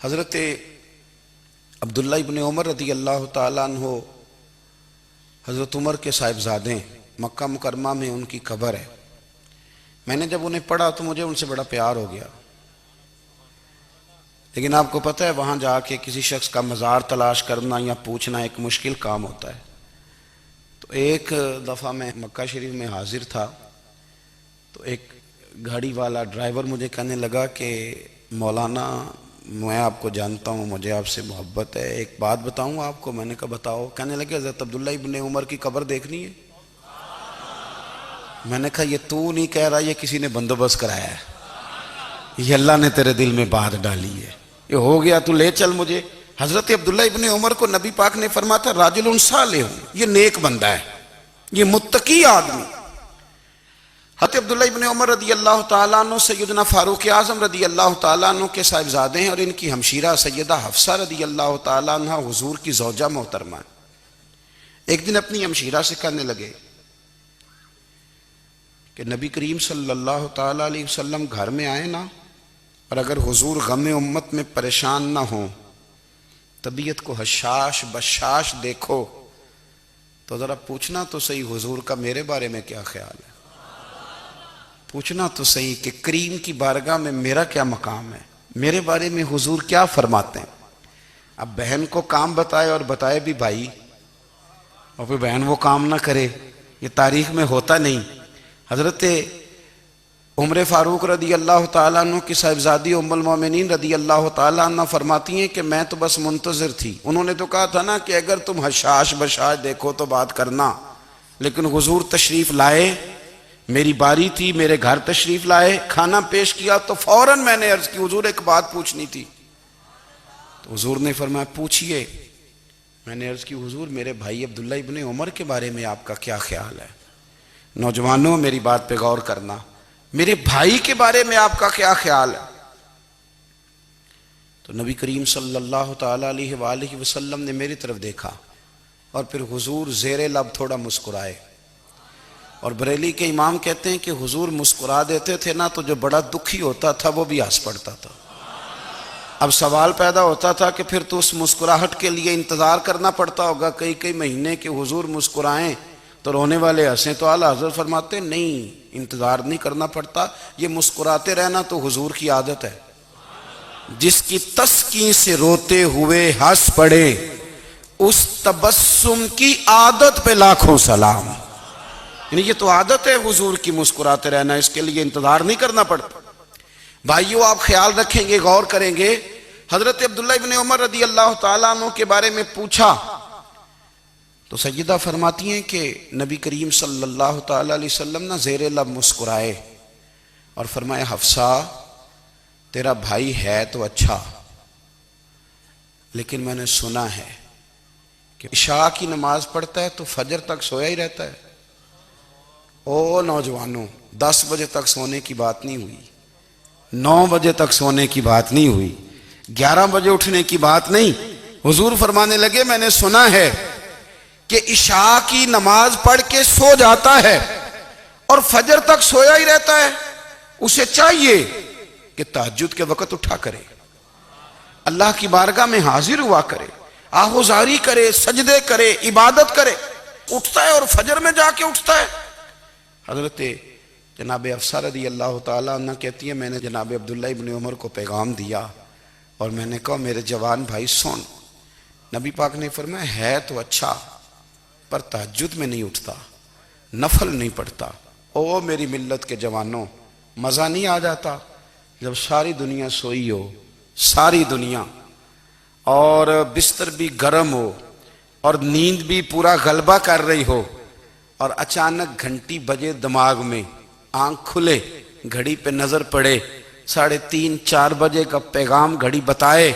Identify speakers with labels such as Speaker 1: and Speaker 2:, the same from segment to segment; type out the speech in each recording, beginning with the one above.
Speaker 1: حضرت عبداللہ ابن عمر رضی اللہ تعالیٰ عنہ حضرت عمر کے صاحبزادے، مکہ مکرمہ میں ان کی قبر ہے۔ میں نے جب انہیں پڑھا تو مجھے ان سے بڑا پیار ہو گیا، لیکن آپ کو پتہ ہے وہاں جا کے کسی شخص کا مزار تلاش کرنا یا پوچھنا ایک مشکل کام ہوتا ہے۔ تو ایک دفعہ میں مکہ شریف میں حاضر تھا، تو ایک گاڑی والا ڈرائیور مجھے کہنے لگا کہ مولانا میں آپ کو جانتا ہوں، مجھے آپ سے محبت ہے، ایک بات بتاؤں آپ کو۔ میں نے کہا بتاؤ۔ کہنے لگے حضرت عبداللہ ابن عمر کی قبر دیکھنی ہے۔ میں نے کہا یہ تو نہیں کہہ رہا، یہ کسی نے بندوبست کرایا ہے، یہ اللہ نے تیرے دل میں بات ڈالی ہے، یہ ہو گیا، تو لے چل مجھے۔ حضرت عبداللہ ابن عمر کو نبی پاک نے فرمایا تھا راجل صالح، یہ نیک بندہ ہے، یہ متقی آدمی۔ حضرت عبداللہ ابن عمر رضی اللہ تعالیٰ عنہ سیدنا فاروق اعظم رضی اللہ تعالیٰ عنہ کے صاحبزادے ہیں، اور ان کی ہمشیرہ سیدہ حفصہ رضی اللہ تعالیٰ عنہ حضور کی زوجہ محترمہ ہیں۔ ایک دن اپنی ہمشیرہ سے کہنے لگے کہ نبی کریم صلی اللہ تعالیٰ علیہ وسلم گھر میں آئے نا، اور اگر حضور غم امت میں پریشان نہ ہوں، طبیعت کو حشاش بشاش دیکھو، تو ذرا پوچھنا تو صحیح حضور کا میرے بارے میں کیا خیال ہے، پوچھنا تو صحیح کہ کریم کی بارگاہ میں میرا کیا مقام ہے، میرے بارے میں حضور کیا فرماتے ہیں۔ اب بہن کو کام بتائے، اور بتائے بھی بھائی، اور پھر بہن وہ کام نہ کرے، یہ تاریخ میں ہوتا نہیں۔ حضرت عمر فاروق رضی اللہ تعالیٰ عنہ کی صاحبزادی ام المومنین رضی اللہ تعالیٰ عنہ فرماتی ہیں کہ میں تو بس منتظر تھی۔ انہوں نے تو کہا تھا نا کہ اگر تم حشاش بشاش دیکھو تو بات کرنا، لیکن حضور تشریف لائے، میری باری تھی، میرے گھر تشریف لائے، کھانا پیش کیا تو فوراً میں نے عرض کی حضور ایک بات پوچھنی تھی۔ تو حضور نے فرمایا پوچھئے۔ میں نے عرض کی حضور میرے بھائی عبداللہ ابن عمر کے بارے میں آپ کا کیا خیال ہے؟ نوجوانوں میری بات پہ غور کرنا، میرے بھائی کے بارے میں آپ کا کیا خیال ہے؟ تو نبی کریم صلی اللہ تعالیٰ علیہ وآلہ وسلم نے میری طرف دیکھا، اور پھر حضور زیر لب تھوڑا مسکرائے، اور بریلی کے امام کہتے ہیں کہ حضور مسکرا دیتے تھے نا تو جو بڑا دکھی ہوتا تھا وہ بھی ہنس پڑتا تھا۔ اب سوال پیدا ہوتا تھا کہ پھر تو اس مسکراہٹ کے لیے انتظار کرنا پڑتا ہوگا کئی مہینے کہ حضور مسکرائیں تو رونے والے ہنسیں، تو اعلیٰ حضرت فرماتے نہیں، انتظار نہیں کرنا پڑتا، یہ مسکراتے رہنا تو حضور کی عادت ہے۔ جس کی تسکین سے روتے ہوئے ہنس پڑے، اس تبسم کی عادت پہ لاکھوں سلام۔ یعنی یہ تو عادت ہے حضور کی مسکراتے رہنا، اس کے لیے انتظار نہیں کرنا پڑتا۔ بھائیو آپ خیال رکھیں گے، غور کریں گے، حضرت عبداللہ ابن عمر رضی اللہ تعالیٰ عنہ کے بارے میں پوچھا تو سیدہ فرماتی ہیں کہ نبی کریم صلی اللہ تعالیٰ علیہ وسلم نہ زیر لب مسکرائے اور فرمایا حفصہ تیرا بھائی ہے تو اچھا، لیکن میں نے سنا ہے کہ عشاء کی نماز پڑھتا ہے تو فجر تک سویا ہی رہتا ہے۔ او نوجوانوں، 10 بجے تک سونے کی بات نہیں ہوئی، 9 بجے تک سونے کی بات نہیں ہوئی، 11 بجے اٹھنے کی بات نہیں۔ حضور فرمانے لگے میں نے سنا ہے کہ عشاء کی نماز پڑھ کے سو جاتا ہے اور فجر تک سویا ہی رہتا ہے، اسے چاہیے کہ تہجد کے وقت اٹھا کرے، اللہ کی بارگاہ میں حاضر ہوا کرے، آہوزاری کرے، سجدے کرے، عبادت کرے۔ اٹھتا ہے اور فجر میں جا کے اٹھتا ہے۔ حضرت جناب حفصہ رضی اللہ تعالیٰ عنہ کہتی ہے میں نے جناب عبداللہ ابن عمر کو پیغام دیا اور میں نے کہا میرے جوان بھائی سن، نبی پاک نے فرمایا ہے تو اچھا پر تہجد میں نہیں اٹھتا، نفل نہیں پڑھتا۔ او میری ملت کے جوانوں، مزہ نہیں آ جاتا جب ساری دنیا سوئی ہو، ساری دنیا، اور بستر بھی گرم ہو اور نیند بھی پورا غلبہ کر رہی ہو، اور اچانک گھنٹی بجے دماغ میں، آنکھ کھلے، گھڑی پہ نظر پڑے، 3:30 4 بجے کا پیغام گھڑی بتائے،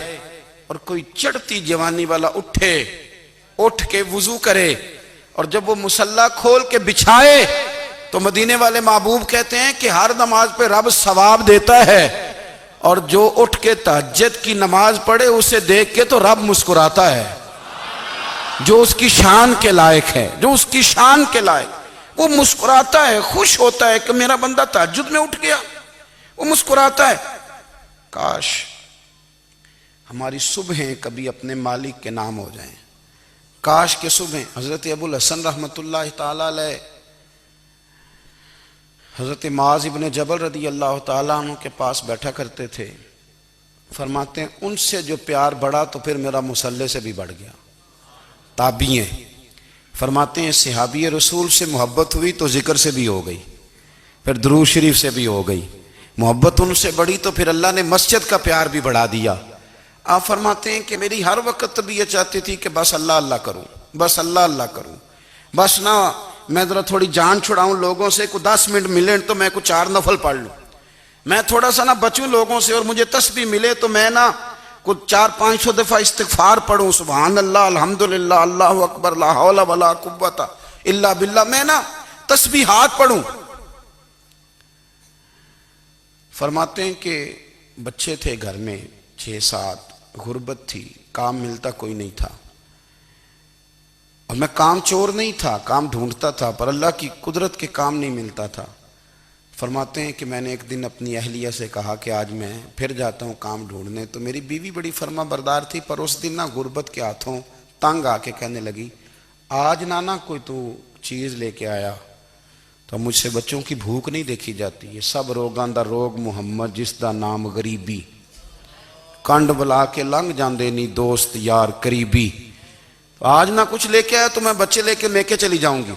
Speaker 1: اور کوئی چڑھتی جوانی والا اٹھ کے وضو کرے، اور جب وہ مصلی کھول کے بچھائے تو مدینے والے محبوب کہتے ہیں کہ ہر نماز پہ رب ثواب دیتا ہے، اور جو اٹھ کے تہجد کی نماز پڑھے اسے دیکھ کے تو رب مسکراتا ہے، جو اس کی شان کے لائق ہے، جو اس کی شان کے لائق، وہ مسکراتا ہے، خوش ہوتا ہے کہ میرا بندہ تہجد میں اٹھ گیا، وہ مسکراتا ہے۔ کاش ہماری صبحیں کبھی اپنے مالک کے نام ہو جائیں. کاش کے صبح حضرت ابو الحسن رحمۃ اللہ تعالی علیہ حضرت معاذ ابن جبل رضی اللہ تعالیٰ عنہ کے پاس بیٹھا کرتے تھے. فرماتے ہیں ان سے جو پیار بڑھا تو پھر میرا مصلی سے بھی بڑھ گیا. تابعین فرماتے ہیں صحابی رسول سے محبت ہوئی تو ذکر سے بھی ہو گئی, پھر درود شریف سے بھی ہو گئی. محبت ان سے بڑھی تو پھر اللہ نے مسجد کا پیار بھی بڑھا دیا. آپ فرماتے ہیں کہ میری ہر وقت طبیعت چاہتی تھی کہ بس اللہ اللہ کروں, بس اللہ اللہ کروں, بس نہ میں ذرا تھوڑی جان چھڑاؤں لوگوں سے, کو 10 منٹ ملے تو میں کو 4 نفل پڑھ لوں, میں تھوڑا سا نہ بچوں لوگوں سے, اور مجھے تسبیح ملے تو میں نہ کچھ 400-500 دفعہ استغفار پڑھوں, سبحان اللہ الحمدللہ اللہ اکبر لا حول ولا قوت الا باللہ, میں نہ تسبیحات پڑھوں. فرماتے ہیں کہ بچے تھے گھر میں 6-7, غربت تھی, کام ملتا کوئی نہیں تھا, اور میں کام چور نہیں تھا, کام ڈھونڈتا تھا, پر اللہ کی قدرت کے کام نہیں ملتا تھا. فرماتے ہیں کہ میں نے ایک دن اپنی اہلیہ سے کہا کہ آج میں پھر جاتا ہوں کام ڈھونڈنے. تو میری بیوی بڑی فرما بردار تھی, پر اس دن نہ غربت کے ہاتھوں تنگ آ کے کہنے لگی آج نانا کوئی تو چیز لے کے آیا. تو مجھ سے بچوں کی بھوک نہیں دیکھی جاتی. یہ سب روگاں دا روگ محمد جس دا نام غریبی, کنڈ بلا کے لنگ جاندے نہیں دوست یار قریبی. آج نہ کچھ لے کے آیا تو میں بچے لے کے میکے چلی جاؤں گی.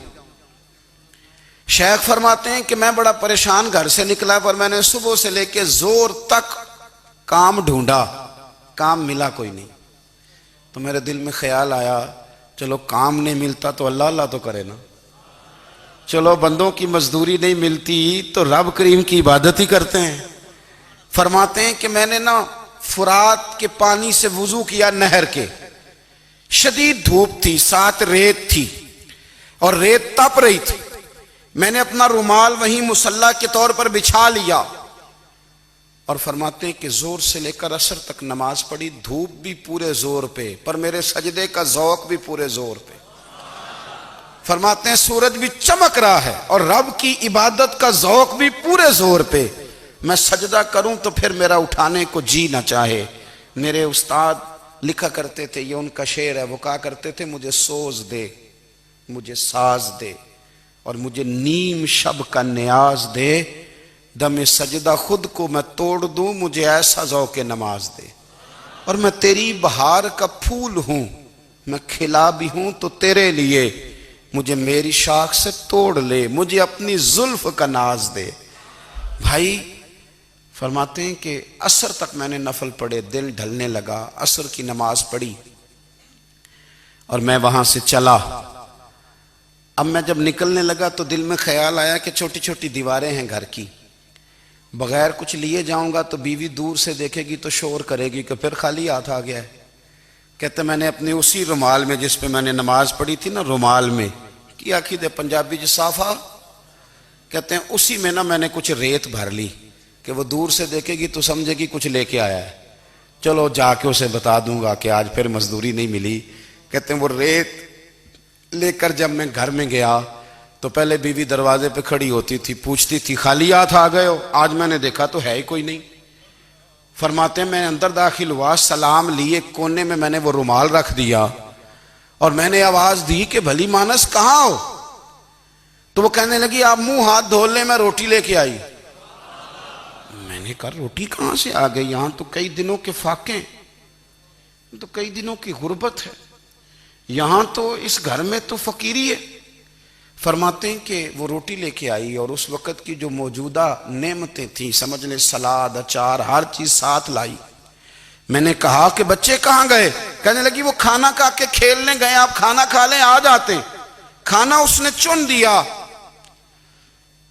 Speaker 1: شیخ فرماتے ہیں کہ میں بڑا پریشان گھر سے نکلا, پر میں نے صبح سے لے کے زور تک کام ڈھونڈا, کام ملا کوئی نہیں. تو میرے دل میں خیال آیا چلو کام نہیں ملتا تو اللہ اللہ تو کرے نا, چلو بندوں کی مزدوری نہیں ملتی تو رب کریم کی عبادت ہی کرتے ہیں. فرماتے ہیں کہ میں نے نا فرات کے پانی سے وضو کیا, نہر کے, شدید دھوپ تھی, ساتھ ریت تھی اور ریت تپ رہی تھی. میں نے اپنا رومال وہیں مصلی کے طور پر بچھا لیا, اور فرماتے ہیں کہ زور سے لے کر عصر تک نماز پڑھی. دھوپ بھی پورے زور پہ, پر میرے سجدے کا ذوق بھی پورے زور پہ. فرماتے ہیں سورج بھی چمک رہا ہے اور رب کی عبادت کا ذوق بھی پورے زور پہ. میں سجدہ کروں تو پھر میرا اٹھانے کو جی نہ چاہے. میرے استاد لکھا کرتے تھے, یہ ان کا شعر ہے, وہ کہا کرتے تھے مجھے سوز دے, مجھے ساز دے, اور مجھے نیم شب کا نیاز دے, دم سجدہ خود کو میں توڑ دوں, مجھے ایسا ذوق نماز دے. اور میں تیری بہار کا پھول ہوں, میں کھلا بھی ہوں تو تیرے لیے, مجھے میری شاخ سے توڑ لے, مجھے اپنی زلف کا ناز دے. بھائی فرماتے ہیں کہ عصر تک میں نے نفل پڑھے, دل ڈھلنے لگا, عصر کی نماز پڑھی اور میں وہاں سے چلا. اب میں جب نکلنے لگا تو دل میں خیال آیا کہ چھوٹی چھوٹی دیواریں ہیں گھر کی, بغیر کچھ لیے جاؤں گا تو بیوی دور سے دیکھے گی تو شور کرے گی کہ پھر خالی ہاتھ آ گیا ہے. کہتے میں نے اپنے اسی رومال میں جس پہ میں نے نماز پڑھی تھی نا, رومال میں کیا دے پنجابی جسافہ کہتے ہیں, اسی میں نا میں نے کچھ ریت بھر لی کہ وہ دور سے دیکھے گی تو سمجھے گی کچھ لے کے آیا ہے, چلو جا کے اسے بتا دوں گا کہ آج پھر مزدوری نہیں ملی. کہتے ہیں وہ ریت لے کر جب میں گھر میں گیا تو پہلے بیوی دروازے پہ کھڑی ہوتی تھی, پوچھتی تھی خالی ہاتھ آ گئے ہو؟ آج میں نے دیکھا تو ہے ہی کوئی نہیں. فرماتے ہیں میں اندر داخل ہوا, سلام لیے, کونے میں نے وہ رومال رکھ دیا اور میں نے آواز دی کہ بھلی مانس کہاں ہو؟ تو وہ کہنے لگی آپ منہ ہاتھ دھو لیں, میں روٹی لے کے آئی. میں نے کہا روٹی کہاں سے آ گئی؟ یہاں تو کئی دنوں کے فاقے, تو کئی دنوں کی غربت ہے, یہاں تو اس گھر میں تو فقیری ہے. فرماتے ہیں کہ وہ روٹی لے کے آئی اور اس وقت کی جو موجودہ نعمتیں تھیں, سمجھ لیں سلاد, اچار, ہر چیز ساتھ لائی. میں نے کہا کہ بچے کہاں گئے؟ کہنے لگی وہ کھانا کھا کے کھیلنے گئے, آپ کھانا کھا لیں آ جاتے. کھانا اس نے چن دیا.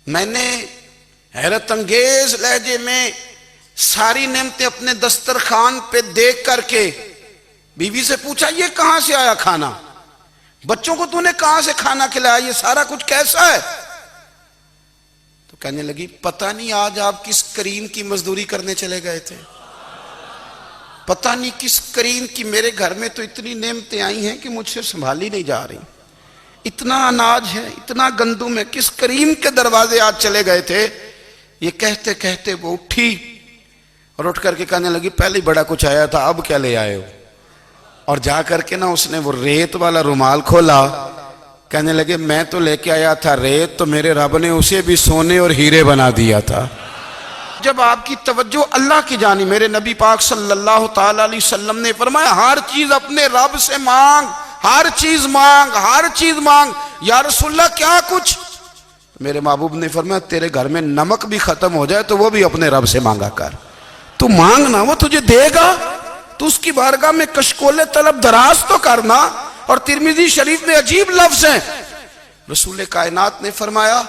Speaker 1: میں نے حیرت انگیز لہجے میں ساری نعمتیں اپنے دسترخوان پہ دیکھ کر کے بیوی سے پوچھا یہ کہاں سے آیا کھانا؟ بچوں کو تو نے کہاں سے کھانا کھلایا؟ یہ سارا کچھ کیسا ہے؟ تو کہنے لگی پتہ نہیں آج آپ کس کریم کی مزدوری کرنے چلے گئے تھے, پتہ نہیں کس کریم کی. میرے گھر میں تو اتنی نعمتیں آئی ہیں کہ مجھ سے سنبھالی نہیں جا رہی, اتنا اناج ہے, اتنا گندم ہے, کس کریم کے دروازے آج چلے گئے تھے؟ یہ کہتے کہتے وہ اٹھی اور اٹھ کر کے کہنے لگی پہلے ہی بڑا کچھ آیا تھا، اب کیا لے آئے ہو؟ اور جا کر کے نا اس نے وہ ریت والا رومال کھولا، کہنے لگے میں تو لے کے آیا تھا ریت، تو میرے رب نے اسے بھی سونے اور ہیرے بنا دیا تھا۔ جب آپ کی توجہ اللہ کی جانب، میرے نبی پاک صلی اللہ تعالی علیہ وسلم نے فرمایا ہر چیز اپنے رب سے مانگ، ہر چیز مانگ، ہر چیز مانگ۔ یا رسول اللہ کیا کچھ؟ میرے محبوب نے فرمایا تیرے گھر میں نمک بھی ختم ہو جائے تو وہ بھی اپنے رب سے مانگا کر، تو مانگنا وہ تجھے دے گا، تو اس کی بارگاہ میں کشکول طلب دراز تو کرنا۔ اور ترمذی شریف میں عجیب لفظ ہیں، رسول کائنات نے فرمایا،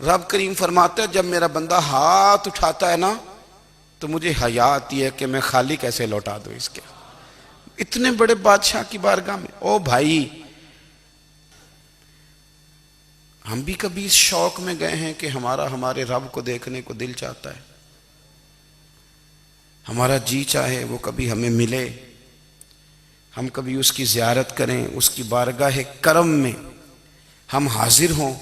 Speaker 1: رب کریم فرماتے ہیں جب میرا بندہ ہاتھ اٹھاتا ہے نا تو مجھے حیا آتی ہے کہ میں خالی کیسے لوٹا دوں اس کے، اتنے بڑے بادشاہ کی بارگاہ میں۔ او بھائی، ہم بھی کبھی اس شوق میں گئے ہیں کہ ہمارے رب کو دیکھنے کو دل چاہتا ہے، ہمارا جی چاہے وہ کبھی ہمیں ملے، ہم کبھی اس کی زیارت کریں، اس کی بارگاہ کرم میں ہم حاضر ہوں۔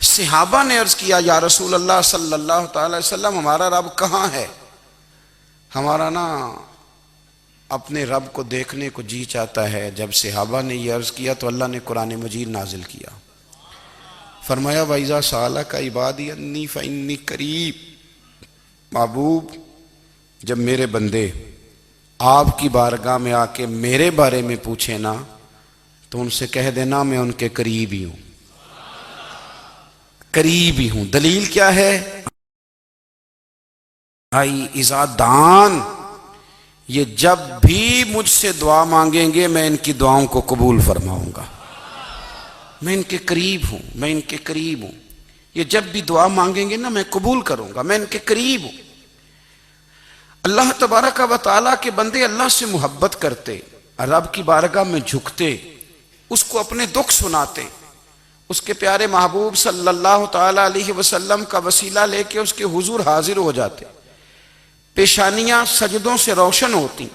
Speaker 1: صحابہ نے عرض کیا یا رسول اللہ صلی اللہ تعالی وسلم ہمارا رب کہاں ہے؟ ہمارا نا اپنے رب کو دیکھنے کو جی چاہتا ہے۔ جب صحابہ نے یہ عرض کیا تو اللہ نے قرآن مجید نازل کیا، فرمایا وَإِذَا سَأَلَكَ عِبَادِي عَنِّي فَإِنِّي قَرِيبٌ، محبوب جب میرے بندے آپ کی بارگاہ میں آ کے میرے بارے میں پوچھیں نا تو ان سے کہہ دینا میں ان کے قریب ہی ہوں، قریب ہی ہوں۔ دلیل کیا ہے؟ بھائی اذا دان، یہ جب بھی مجھ سے دعا مانگیں گے میں ان کی دعاؤں کو قبول فرماؤں گا، میں ان کے قریب ہوں، میں ان کے قریب ہوں۔ یہ جب بھی دعا مانگیں گے نا میں قبول کروں گا، میں ان کے قریب ہوں۔ اللہ تبارک و تعالیٰ کے بندے اللہ سے محبت کرتے، رب کی بارگاہ میں جھکتے، اس کو اپنے دکھ سناتے، اس کے پیارے محبوب صلی اللہ تعالیٰ علیہ وسلم کا وسیلہ لے کے اس کے حضور حاضر ہو جاتے، پیشانیاں سجدوں سے روشن ہوتی۔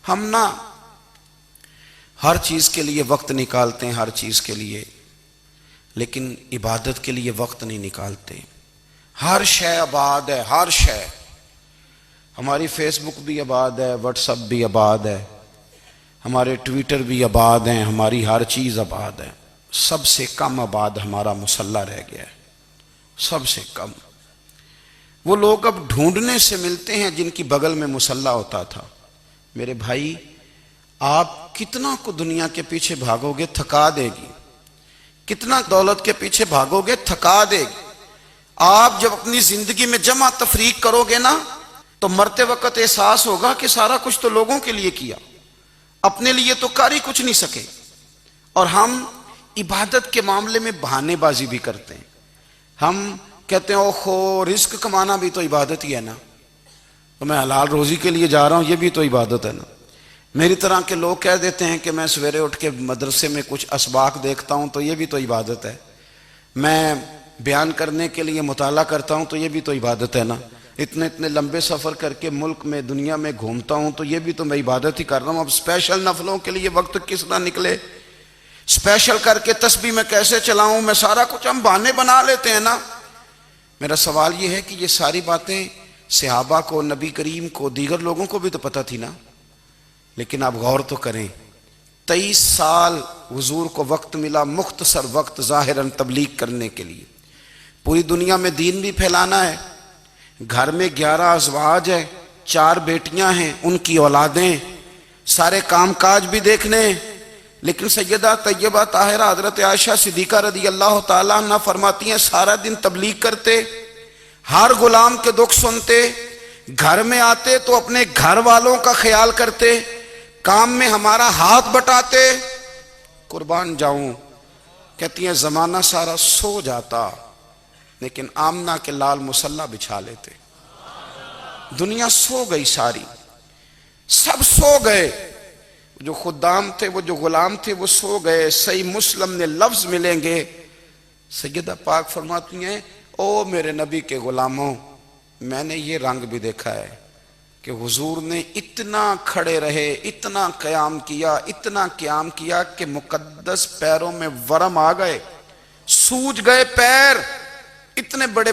Speaker 1: ہم نا ہر چیز کے لیے وقت نکالتے ہیں، ہر چیز کے لیے، لیکن عبادت کے لیے وقت نہیں نکالتے۔ ہر شے آباد ہے، ہر شے، ہماری فیس بک بھی آباد ہے، واٹس ایپ بھی آباد ہے، ہمارے ٹویٹر بھی آباد ہیں، ہماری ہر چیز آباد ہے۔ سب سے کم آباد ہمارا مصلی رہ گیا ہے، سب سے کم۔ وہ لوگ اب ڈھونڈنے سے ملتے ہیں جن کی بغل میں مصلی ہوتا تھا۔ میرے بھائی آپ کتنا کو دنیا کے پیچھے بھاگو گے تھکا دے گی، کتنا دولت کے پیچھے بھاگو گے تھکا دے گی۔ آپ جب اپنی زندگی میں جمع تفریق کرو گے نا تو مرتے وقت احساس ہوگا کہ سارا کچھ تو لوگوں کے لیے کیا، اپنے لیے تو کر ہی کچھ نہیں سکے۔ اور ہم عبادت کے معاملے میں بہانے بازی بھی کرتے ہیں، ہم کہتے ہیں اوہو رزق کمانا بھی تو عبادت ہی ہے نا، تو میں حلال روزی کے لیے جا رہا ہوں، یہ بھی تو عبادت ہے نا۔ میری طرح کے لوگ کہہ دیتے ہیں کہ میں سویرے اٹھ کے مدرسے میں کچھ اسباق دیکھتا ہوں تو یہ بھی تو عبادت ہے، میں بیان کرنے کے لیے مطالعہ کرتا ہوں تو یہ بھی تو عبادت ہے نا، اتنے لمبے سفر کر کے ملک میں دنیا میں گھومتا ہوں تو یہ بھی تو میں عبادت ہی کر رہا ہوں۔ اب اسپیشل نفلوں کے لیے وقت کس طرح نکلے، اسپیشل کر کے تسبیح میں کیسے چلاؤں، میں سارا کچھ ہم بہانے بنا لیتے ہیں نا۔ میرا سوال یہ ہے کہ یہ ساری باتیں صحابہ کو، نبی کریم کو، دیگر لوگوں کو بھی تو پتہ تھی نا، لیکن آپ غور تو کریں 23 سال حضور کو وقت ملا، مختصر وقت ظاہراً تبلیغ کرنے کے لیے، پوری دنیا میں دین بھی پھیلانا ہے۔ گھر میں 11 ازواج ہے، 4 بیٹیاں ہیں، ان کی اولادیں، سارے کام کاج بھی دیکھنے ہیں، لیکن سیدہ طیبہ طاہرہ حضرت عائشہ صدیقہ رضی اللہ تعالیٰ عنہ فرماتی ہیں سارا دن تبلیغ کرتے، ہر غلام کے دکھ سنتے، گھر میں آتے تو اپنے گھر والوں کا خیال کرتے، کام میں ہمارا ہاتھ بٹاتے۔ قربان جاؤں، کہتی ہیں زمانہ سارا سو جاتا لیکن آمنہ کے لال مصلی بچھا لیتے۔ دنیا سو گئی، ساری سب سو گئے، جو خدام تھے، وہ جو غلام تھے وہ سو گئے۔ صحیح مسلم میں لفظ ملیں گے، سیدہ پاک فرماتی ہیں او میرے نبی کے غلاموں، میں نے یہ رنگ بھی دیکھا ہے کہ حضور نے اتنا کھڑے رہے، اتنا قیام کیا، اتنا قیام کیا کہ مقدس پیروں میں ورم آ گئے، سوج گئے پیر، اتنے بڑے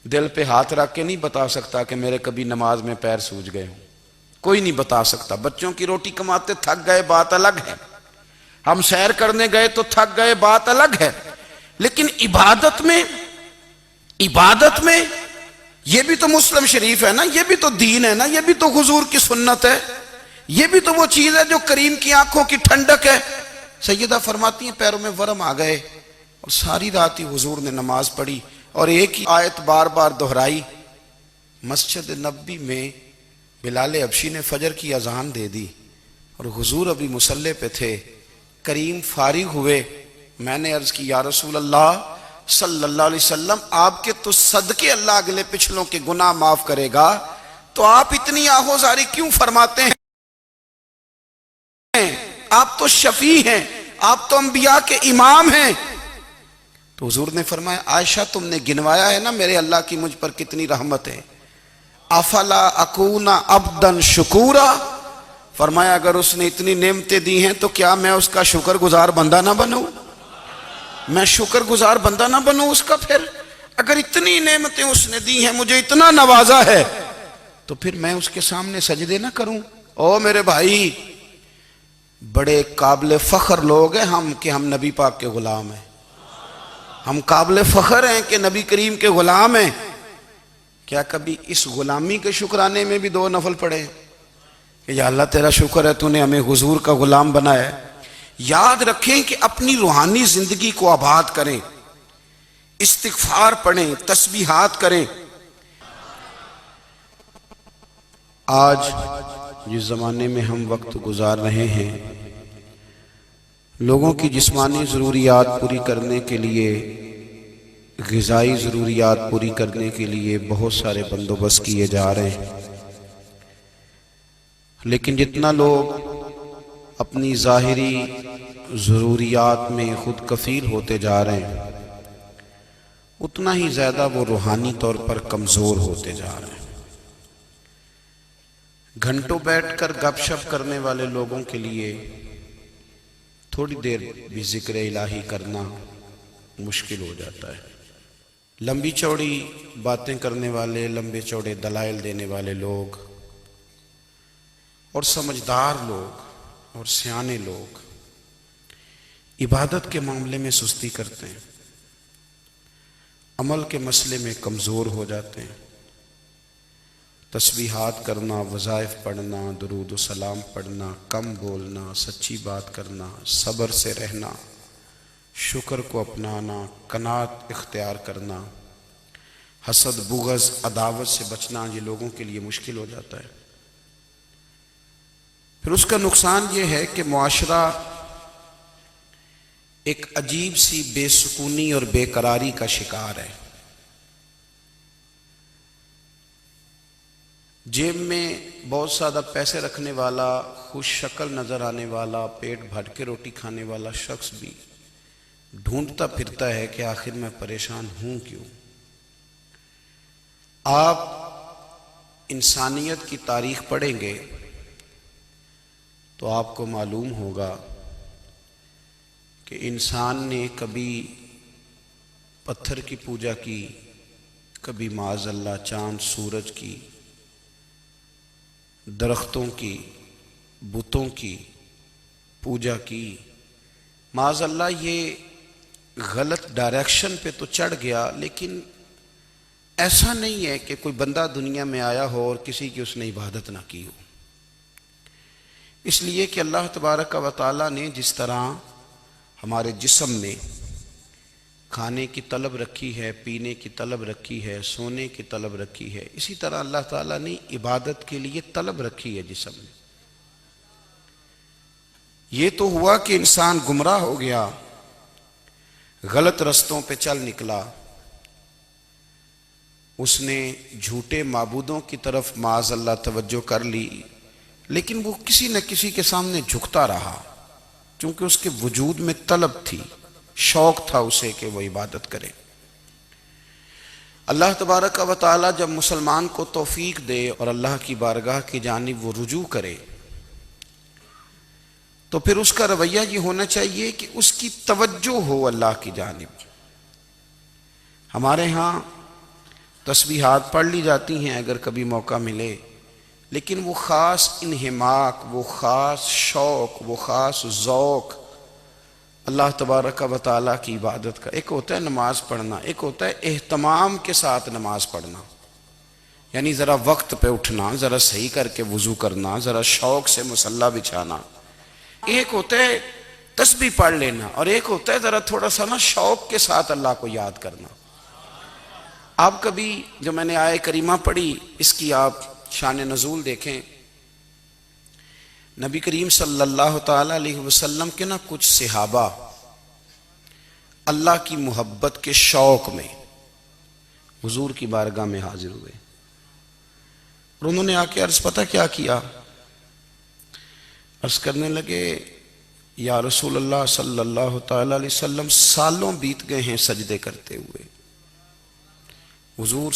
Speaker 1: دل پہ ہاتھ رکھ کے نہیں بتا سکتا کہ میرے کبھی نماز میں پیر سوج گئے ہوں، کوئی نہیں بتا سکتا۔ بچوں کی روٹی کماتے تھک گئے بات الگ ہے، ہم سیر کرنے گئے تو تھک گئے بات الگ ہے، لیکن عبادت میں یہ بھی تو مسلم شریف ہے نا، یہ بھی تو دین ہے نا، یہ بھی تو حضور کی سنت ہے، یہ بھی تو وہ چیز ہے جو کریم کی آنکھوں کی ٹھنڈک ہے۔ سیدہ فرماتی ہیں پیروں میں ورم آ گئے اور ساری رات ہی حضور نے نماز پڑھی اور ایک ہی آیت بار بار دہرائی۔ مسجد نبوی میں بلال حبشی نے فجر کی اذان دے دی اور حضور ابھی مصلی پہ تھے، کریم فارغ ہوئے، میں نے عرض کی یا رسول اللہ صلی اللہ علیہ وسلم، آپ کے تو صدقے اللہ اگلے پچھلوں کے گناہ معاف کرے گا، تو آپ اتنی آہوزاری کیوں فرماتے ہیں؟ آپ تو شفیع ہیں، آپ تو انبیاء کے امام ہیں۔ تو حضور نے فرمایا عائشہ تم نے گنوایا ہے نا میرے اللہ کی مجھ پر کتنی رحمت ہے، افلا اکون عبدا شکورا، فرمایا اگر اس نے اتنی نعمتیں دی ہیں تو کیا میں اس کا شکر گزار بندہ نہ بنوں؟ میں شکر گزار بندہ نہ بنوں اس کا؟ پھر اگر اتنی نعمتیں اس نے دی ہیں، مجھے اتنا نوازا ہے، تو پھر میں اس کے سامنے سجدے نہ کروں؟ او میرے بھائی، بڑے قابل فخر لوگ ہیں ہم کہ ہم نبی پاک کے غلام ہیں، ہم قابل فخر ہیں کہ نبی کریم کے غلام ہیں۔ کیا کبھی اس غلامی کے شکرانے میں بھی دو نفل پڑھے کہ یا اللہ تیرا شکر ہے تو نے ہمیں حضور کا غلام بنایا ہے؟ یاد رکھیں کہ اپنی روحانی زندگی کو آباد کریں، استغفار پڑھیں، تسبیحات کریں۔ آج جس زمانے میں ہم وقت گزار رہے ہیں، لوگوں کی جسمانی ضروریات پوری کرنے کے لیے، غذائی ضروریات پوری کرنے کے لیے بہت سارے بندوبست کیے جا رہے ہیں، لیکن جتنا لوگ اپنی ظاہری ضروریات میں خود کفیل ہوتے جا رہے ہیں، اتنا ہی زیادہ وہ روحانی طور پر کمزور ہوتے جا رہے ہیں۔ گھنٹوں بیٹھ کر گپ شپ کرنے والے لوگوں کے لیے تھوڑی دیر بھی ذکر الہی کرنا مشکل ہو جاتا ہے۔ لمبی چوڑی باتیں کرنے والے، لمبے چوڑے دلائل دینے والے لوگ اور سمجھدار لوگ اور سیانے لوگ عبادت کے معاملے میں سستی کرتے ہیں، عمل کے مسئلے میں کمزور ہو جاتے ہیں۔ تسبیحات کرنا، وظائف پڑھنا، درود و سلام پڑھنا، کم بولنا، سچی بات کرنا، صبر سے رہنا، شکر کو اپنانا، قناعت اختیار کرنا، حسد، بغض، عداوت سے بچنا، یہ لوگوں کے لیے مشکل ہو جاتا ہے۔ پھر اس کا نقصان یہ ہے کہ معاشرہ ایک عجیب سی بے سکونی اور بے قراری کا شکار ہے۔ جیب میں بہت زیادہ پیسے رکھنے والا، خوش شکل نظر آنے والا، پیٹ بھر کے روٹی کھانے والا شخص بھی ڈھونڈتا پھرتا ہے کہ آخر میں پریشان ہوں کیوں۔ آپ انسانیت کی تاریخ پڑھیں گے تو آپ کو معلوم ہوگا کہ انسان نے کبھی پتھر کی پوجا کی، کبھی معاذ اللہ چاند سورج کی، درختوں کی، بتوں کی پوجا کی۔ معاذ اللہ یہ غلط ڈائریکشن پہ تو چڑھ گیا، لیکن ایسا نہیں ہے کہ کوئی بندہ دنیا میں آیا ہو اور کسی کی اس نے عبادت نہ کی ہو۔ اس لیے کہ اللہ تبارک و تعالیٰ نے جس طرح ہمارے جسم میں کھانے کی طلب رکھی ہے، پینے کی طلب رکھی ہے، سونے کی طلب رکھی ہے، اسی طرح اللہ تعالیٰ نے عبادت کے لیے طلب رکھی ہے جسم میں۔ یہ تو ہوا کہ انسان گمراہ ہو گیا، غلط رستوں پہ چل نکلا، اس نے جھوٹے معبودوں کی طرف معاذ اللہ توجہ کر لی، لیکن وہ کسی نہ کسی کے سامنے جھکتا رہا، کیونکہ اس کے وجود میں طلب تھی، شوق تھا اسے کہ وہ عبادت کرے۔ اللہ تبارک و تعالی جب مسلمان کو توفیق دے اور اللہ کی بارگاہ کی جانب وہ رجوع کرے، تو پھر اس کا رویہ یہ ہونا چاہیے کہ اس کی توجہ ہو اللہ کی جانب۔ ہمارے ہاں تسبیحات پڑھ لی جاتی ہیں اگر کبھی موقع ملے، لیکن وہ خاص انہماک، وہ خاص شوق، وہ خاص ذوق اللہ تبارک و تعالیٰ کی عبادت کا، ایک ہوتا ہے نماز پڑھنا، ایک ہوتا ہے اہتمام کے ساتھ نماز پڑھنا، یعنی ذرا وقت پہ اٹھنا، ذرا صحیح کر کے وضو کرنا، ذرا شوق سے مصلی بچھانا۔ ایک ہوتا ہے تسبیح پڑھ لینا، اور ایک ہوتا ہے ذرا تھوڑا سا نا شوق کے ساتھ اللہ کو یاد کرنا۔ آپ کبھی جو میں نے آیہ کریمہ پڑھی اس کی آپ شان نزول دیکھیں، نبی کریم صلی اللہ تعالی علیہ وسلم کے نا کچھ صحابہ اللہ کی محبت کے شوق میں حضور کی بارگاہ میں حاضر ہوئے، اور انہوں نے آ کے عرض پتہ کیا کیا، عرض کرنے لگے یا رسول اللہ صلی اللہ تعالی علیہ وسلم، سالوں بیت گئے ہیں سجدے کرتے ہوئے، حضور